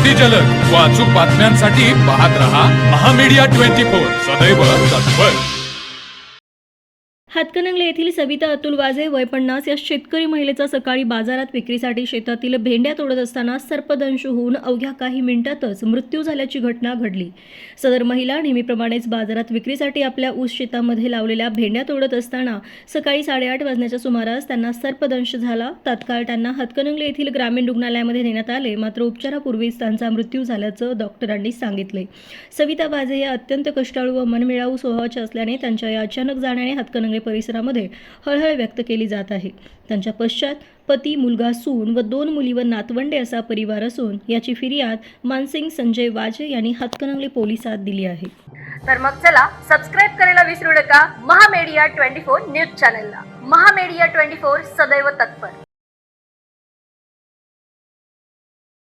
अति जलद व अचूक बातम्यांसाठी पाहत रहा महामीडिया 24 सदैव तत्पर। हातकणंगले येथील सविता अतुल वाझे वय 50 या शेतकरी महिलेचा सकाळी बाजारात विक्रीसाठी शेतातील भेंड्या तोडत असताना सर्पदंश होऊन अवघ्या काही मिनिटातच मृत्यू झाल्याची घटना घडली। सदर महिला नेहमीप्रमाणेच बाजारात विक्रीसाठी आपल्या ऊस शेतामध्ये लावलेल्या भेंड्या तोडत असताना सकाळी 8:30 वाजण्याच्या सुमारास त्यांना सर्पदंश झाला। तात्काळ त्यांना हातकणंगले येथील ग्रामीण रुग्णालयामध्ये नेण्यात आले, मात्र उपचारापूर्वीच त्यांचा मृत्यू झाल्याचं डॉक्टरांनी सांगितले। सविता वाझे या अत्यंत कष्टाळू व मनमिळावू स्वभावाच्या असल्याने त्यांच्या या अचानक जाण्याने हातकणंगले परिसरामध्ये हळहळ व्यक्त केली जात आहे। त्यांच्या पश्चात पती, मुलगा, सून व 2 मुली व नातवंडे असा परिवार असून याची फिर्याद मानसिंग संजय वाझे यांनी हातकणंगले पोलिसात दिली आहे। तर मग चला सबस्क्राइब करायला विसरू नका महामीडिया 24 न्यूज चॅनलला। महामीडिया 24 सदैव तत्पर।